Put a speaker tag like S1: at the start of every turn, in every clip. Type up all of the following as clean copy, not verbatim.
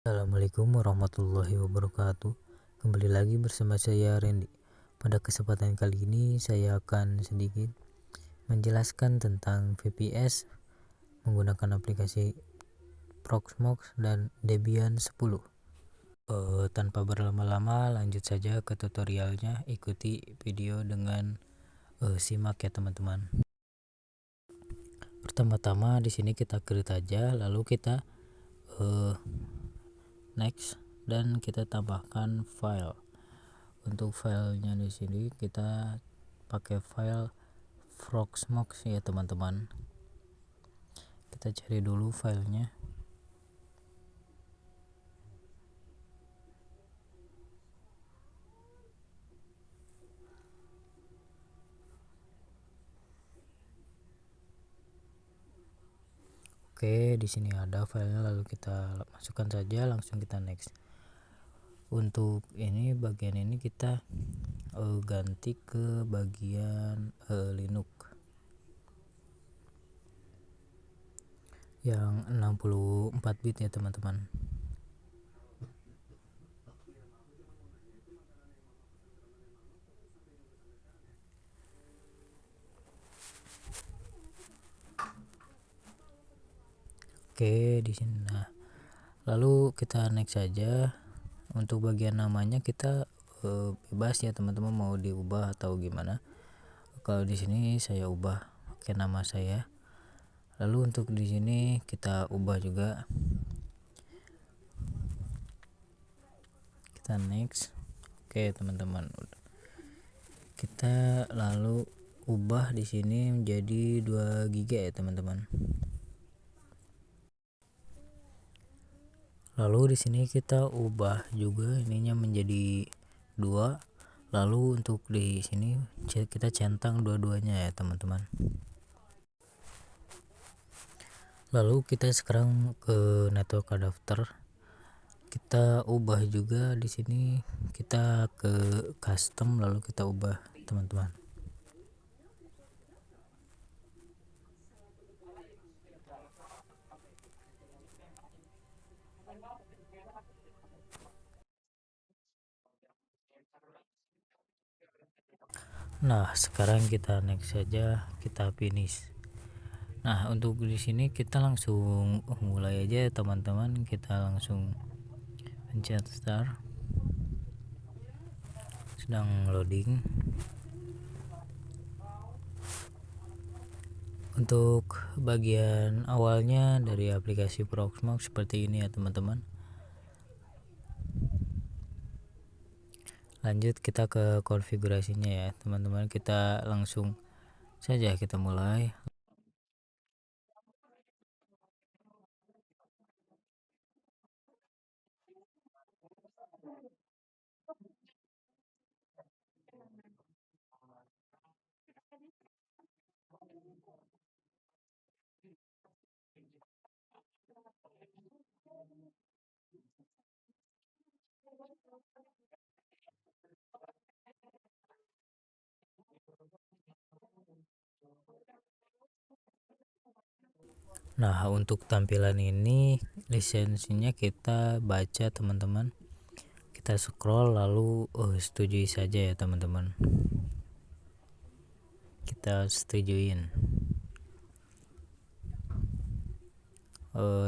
S1: Assalamualaikum warahmatullahi wabarakatuh. Kembali lagi bersama saya Randy. Pada kesempatan kali ini saya akan sedikit menjelaskan tentang VPS menggunakan aplikasi Proxmox dan Debian 10. Tanpa berlama-lama lanjut saja ke tutorialnya. Ikuti video dengan simak ya teman-teman. Pertama-tama di sini kita create aja, lalu kita next dan kita tambahkan file. Untuk filenya di sini kita pakai file Proxmox ya teman-teman. Kita cari dulu filenya. Oke, di sini ada filenya, lalu kita masukkan saja, langsung kita next. Untuk ini bagian ini kita ganti ke bagian Linux yang 64 bit ya teman-teman. Oke, di sini. Nah, lalu kita next saja. Untuk bagian namanya kita bebas ya teman-teman, mau diubah atau gimana. Kalau di sini saya ubah pakai nama saya. Lalu untuk di sini kita ubah juga. Kita next. Oke teman-teman, kita lalu ubah di sini menjadi 2 GB ya teman-teman. Lalu di sini kita ubah juga ininya menjadi 2. Lalu untuk di sini kita centang dua-duanya ya teman-teman. Lalu kita sekarang ke network adapter. Kita ubah juga di sini, kita ke custom lalu kita ubah teman-teman. Nah, sekarang kita next saja, kita finish. Nah, untuk di sini kita langsung mulai aja ya teman-teman. Kita langsung pencet start. Sedang loading. Untuk bagian awalnya dari aplikasi Proxmox seperti ini ya teman-teman. Lanjut kita ke konfigurasinya ya teman-teman. Kita langsung saja kita mulai. Nah, untuk tampilan ini lisensinya kita baca teman-teman. Kita scroll lalu setujui saja ya teman-teman. Kita setujuin.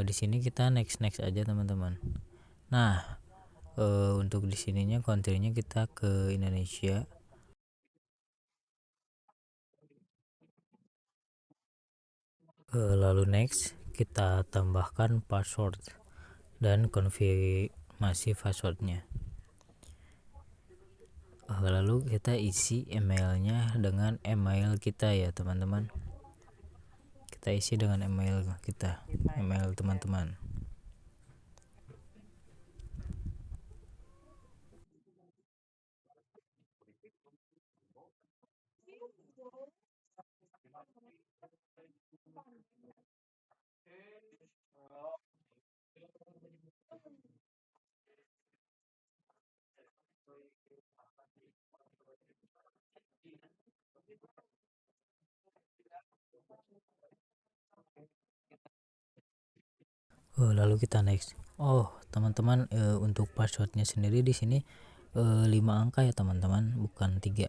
S1: Di sini kita next aja teman-teman. Nah, untuk di sininya country-nya kita ke Indonesia. Lalu next kita tambahkan password dan konfirmasi passwordnya. Lalu kita isi emailnya dengan email kita ya teman-teman. Kita isi dengan email kita, email teman-teman. Lalu kita next. Oh, teman-teman, untuk passwordnya sendiri di sini 5 angka ya teman-teman, bukan 3.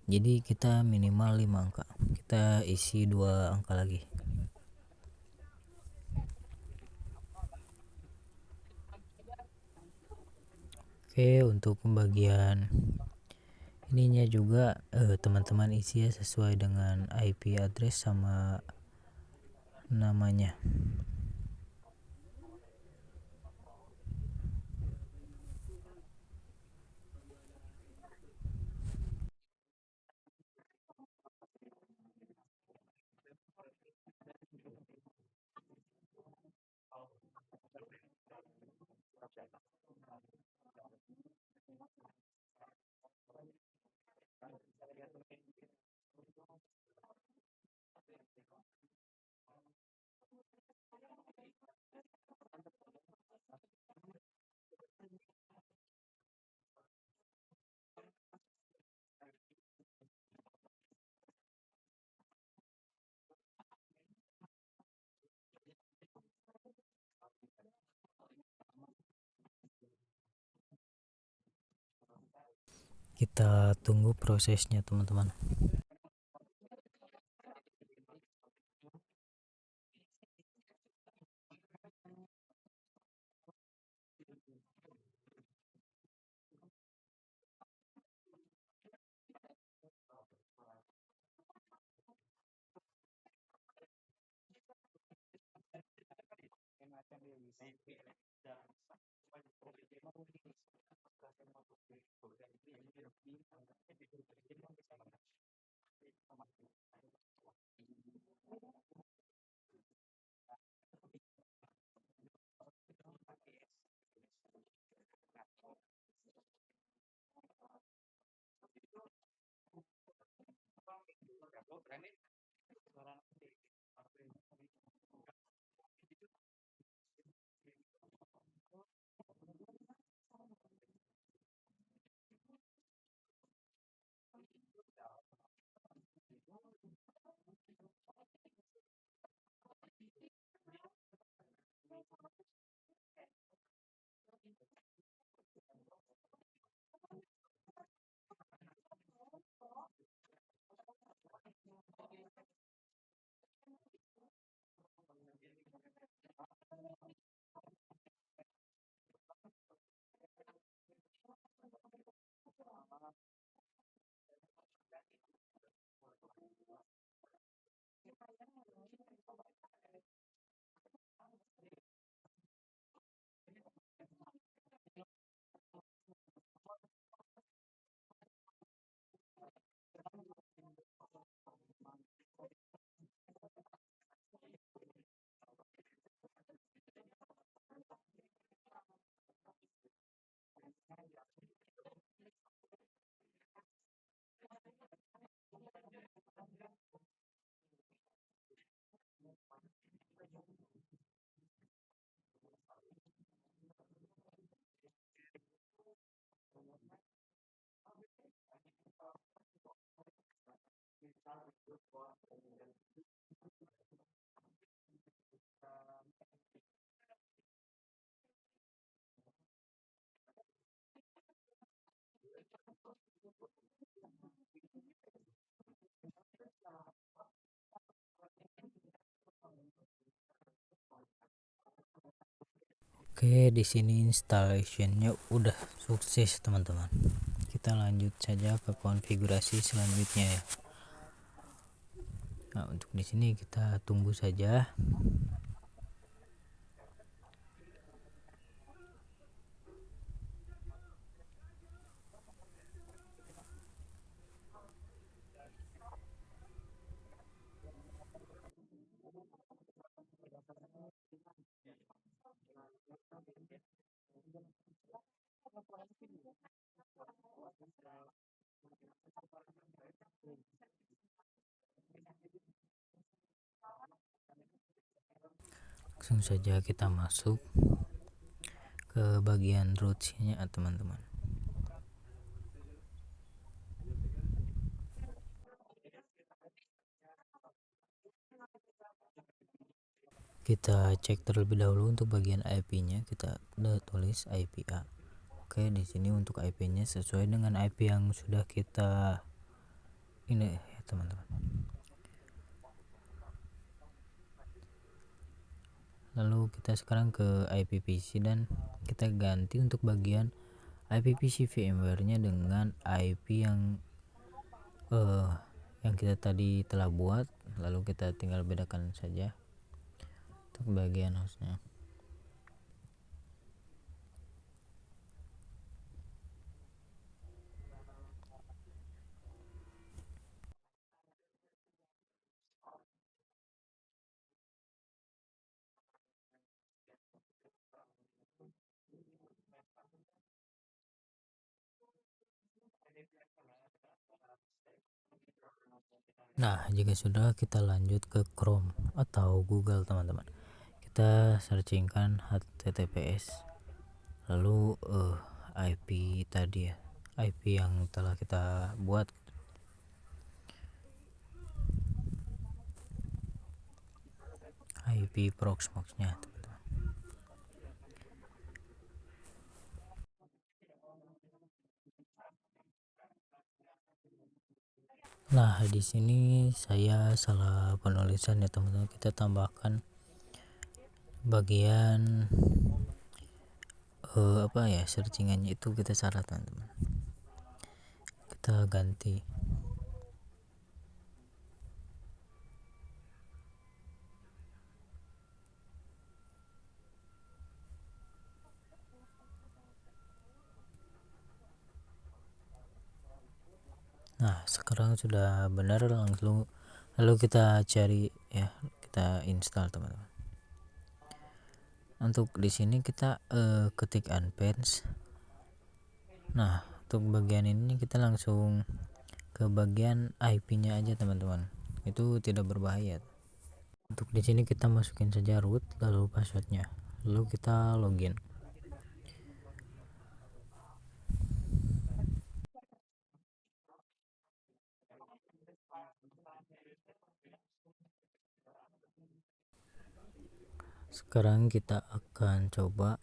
S1: Jadi kita minimal 5 angka. Kita isi 2 angka lagi. Oke, untuk pembagian ininya juga teman-teman isi ya sesuai dengan IP address sama namanya. Kita tunggu prosesnya teman-teman. Oke, di sini installationnya udah sukses teman-teman. Kita lanjut saja ke konfigurasi selanjutnya ya. Nah, untuk di sini kita tunggu saja. Langsung saja kita masuk ke bagian roots-nya teman-teman. Kita cek terlebih dahulu untuk bagian IP-nya, kita tulis IP A. Oke, di sini untuk IP-nya sesuai dengan IP yang sudah kita ini ya teman-teman. Lalu kita sekarang ke IPVC dan kita ganti untuk bagian IPVC VMware-nya dengan IP yang kita tadi telah buat. Lalu kita tinggal bedakan saja untuk bagian hostnya. Nah, jika sudah, kita lanjut ke Chrome atau Google teman-teman. Kita searchingkan HTTPS, lalu IP tadi ya, IP yang telah kita buat. IP Proxmox-nya teman-teman. Nah, di sini saya salah penulisan ya teman-teman. Kita tambahkan bagian apa ya, searchingannya itu kita salah teman-teman. Kita ganti. Nah, sekarang sudah benar. Lalu kita cari ya, kita install teman-teman. Untuk di sini kita ketik advance. Nah, untuk bagian ini kita langsung ke bagian IP-nya aja teman-teman. Itu tidak berbahaya. Untuk di sini kita masukin saja root lalu passwordnya, lalu kita login. Sekarang kita akan coba.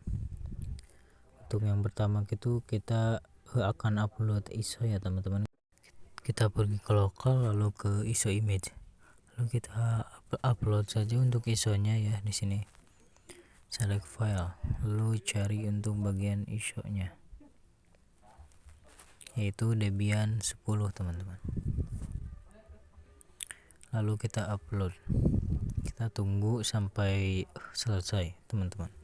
S1: Untuk yang pertama itu kita akan upload ISO ya teman-teman. Kita pergi ke lokal lalu ke ISO image, lalu kita upload saja untuk ISO-nya ya. Di sini select file, lalu cari untuk bagian ISO-nya, yaitu Debian 10 teman-teman. Lalu kita upload, kita tunggu sampai selesai teman-teman.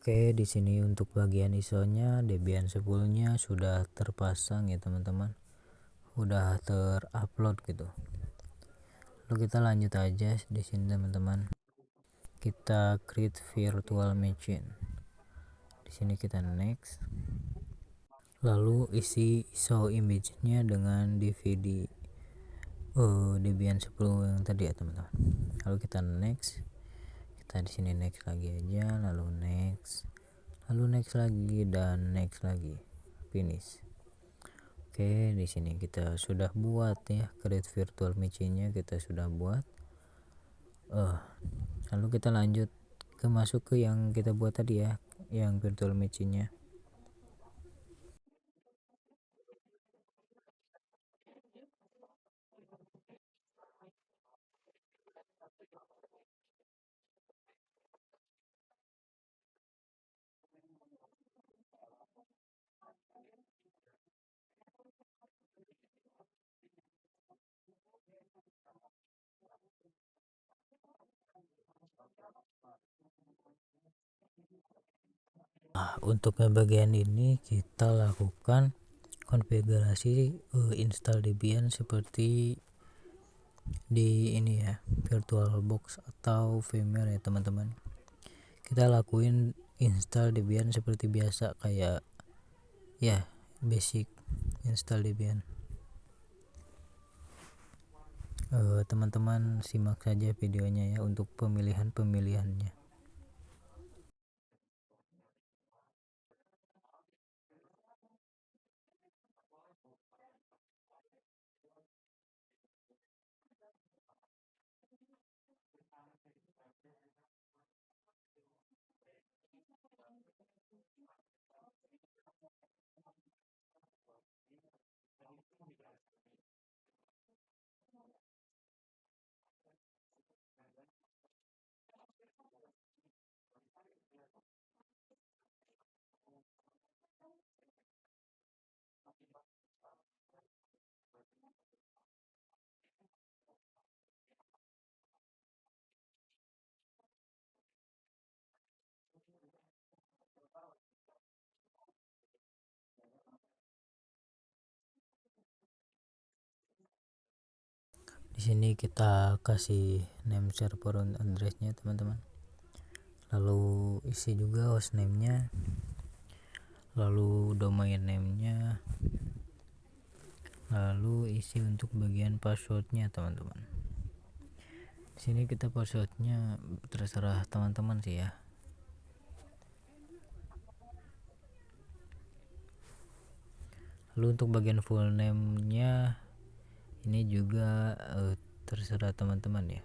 S1: Oke, di sini untuk bagian ISO-nya Debian 10-nya sudah terpasang ya teman-teman. Udah terupload gitu. Lalu kita lanjut aja di sini teman-teman. Kita create virtual machine. Di sini kita next. Lalu isi ISO image-nya dengan DVD Debian 10 yang tadi ya teman-teman. Lalu kita next. Kita di sini next lagi aja, lalu next lagi dan next lagi, finish. Oke, di sini kita sudah buat ya, create virtual machine-nya kita sudah buat. Lalu kita lanjut masuk ke yang kita buat tadi ya, yang virtual machine-nya. Untuk bagian ini kita lakukan konfigurasi install Debian seperti di ini ya, VirtualBox atau VMware ya teman-teman. Kita lakuin install Debian seperti biasa, kayak ya basic install Debian. Teman-teman simak saja videonya ya untuk pemilihannya. Di sini kita kasih name server address-nya teman-teman. Lalu isi juga hostname-nya, lalu domain name-nya, lalu isi untuk bagian password-nya teman-teman. Di sini kita password-nya terserah teman-teman sih ya. Lalu untuk bagian full name-nya ini juga terserah teman-teman ya.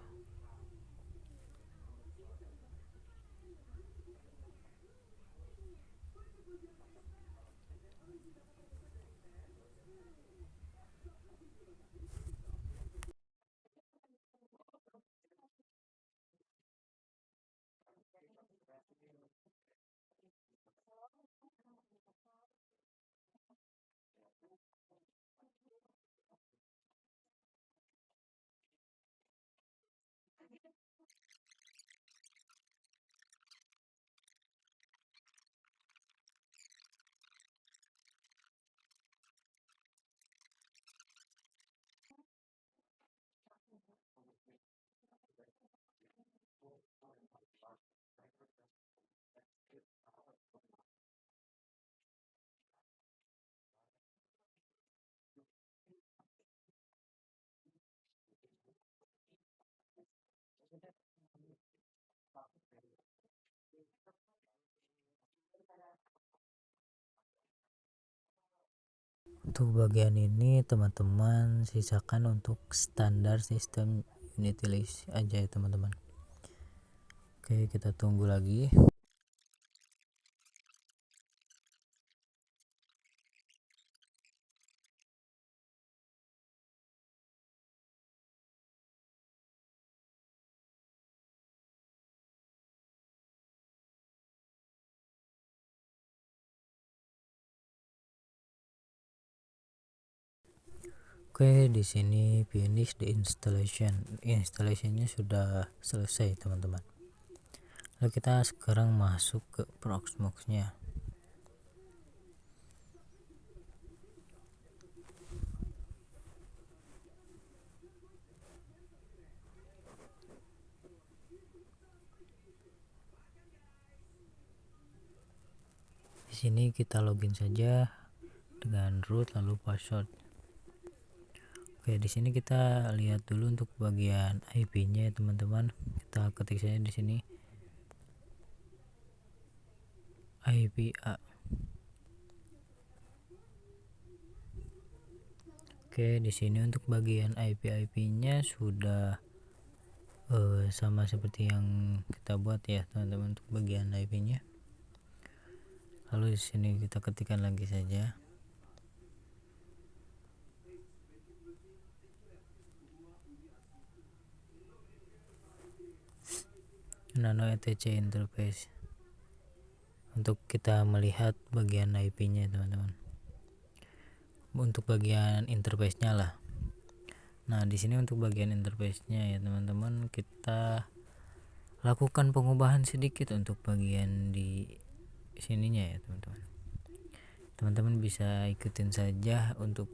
S1: Untuk bagian ini teman-teman sisakan untuk standar sistem Unity list aja ya teman-teman. Oke, kita tunggu lagi. Oke, di sini finish the installation. Installationnya sudah selesai teman-teman. Lalu kita sekarang masuk ke Proxmox-nya. Di sini kita login saja dengan root lalu password. Oke, di sini kita lihat dulu untuk bagian IP-nya ya teman-teman. Kita ketik saja di sini IP A. Oke, di sini untuk bagian IP-nya sudah sama seperti yang kita buat ya teman-teman untuk bagian IP-nya. Lalu di sini kita ketikkan lagi saja. Nano etc interface untuk kita melihat bagian IP-nya teman-teman. Untuk bagian interface-nya lah. Nah, di sini untuk bagian interface-nya ya teman-teman, kita lakukan pengubahan sedikit untuk bagian di sininya ya teman-teman. Teman-teman bisa ikutin saja untuk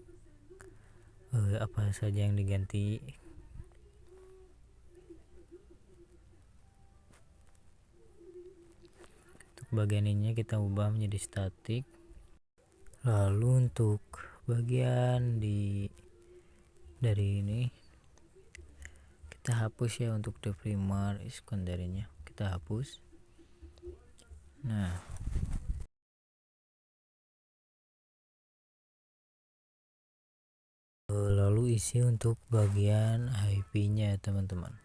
S1: apa saja yang diganti. Untuk bagian ini kita ubah menjadi statik. Lalu untuk bagian dari ini kita hapus ya untuk the primary sekundernya kita hapus. Nah, lalu isi untuk bagian IP-nya teman-teman.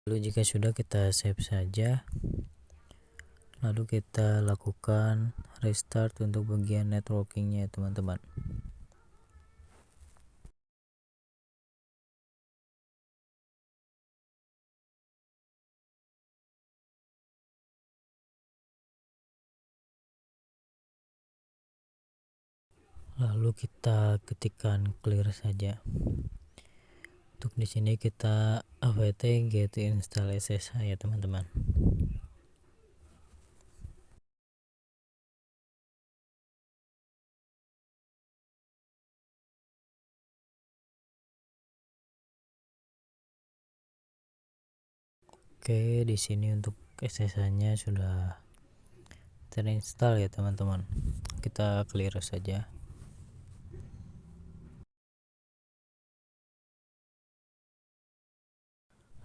S1: Lalu jika sudah, kita save saja. Lalu kita lakukan restart untuk bagian networkingnya teman-teman. Lalu kita ketikkan clear saja. Untuk di sini kita apt get install SSH ya teman-teman. Oke, di sini untuk SSH-nya sudah terinstall ya teman-teman. Kita clear saja.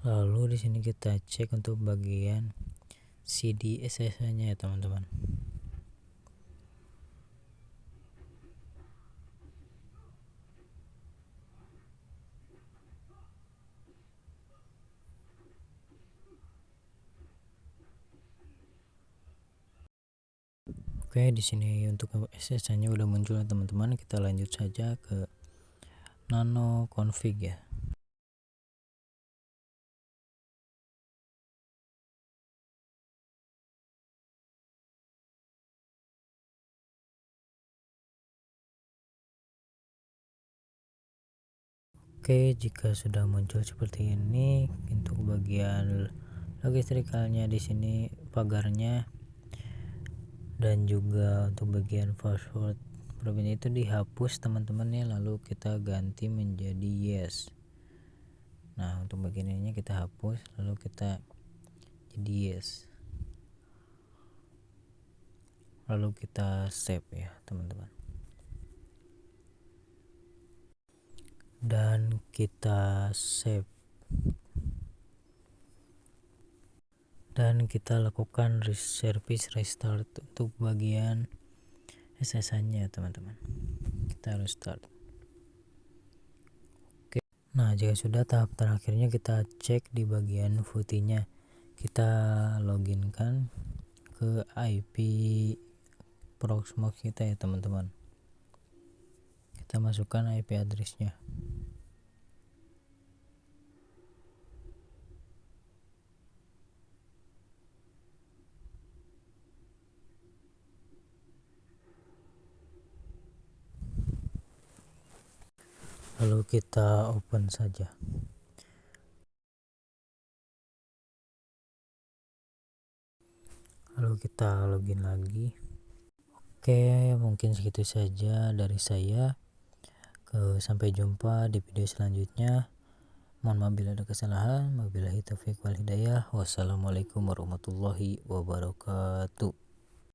S1: Lalu di sini kita cek untuk bagian CD SSH-nya ya teman-teman. Oke, di sini untuk SSH-nya udah muncul ya teman-teman. Kita lanjut saja ke nano config ya. Oke, jika sudah muncul seperti ini untuk bagian logistrikalnya di sini pagarnya dan juga untuk bagian password provinsi itu dihapus teman-teman ya, lalu kita ganti menjadi yes. Nah, untuk bagian ini kita hapus lalu kita jadi yes. Lalu kita save ya teman-teman. Dan kita save dan kita lakukan service restart untuk bagian SSH-nya teman-teman. Kita restart. Oke. Nah, jika sudah, tahap terakhirnya kita cek di bagian footy-nya. Kita loginkan ke IP Proxmox kita ya teman-teman. Kita masukkan IP address-nya. Lalu kita open saja. Lalu kita login lagi. Oke, mungkin segitu saja dari saya. Sampai jumpa di video selanjutnya. Mohon maaf bila ada kesalahan. Wabillahi taufiq wal hidayah. Wassalamualaikum warahmatullahi wabarakatuh.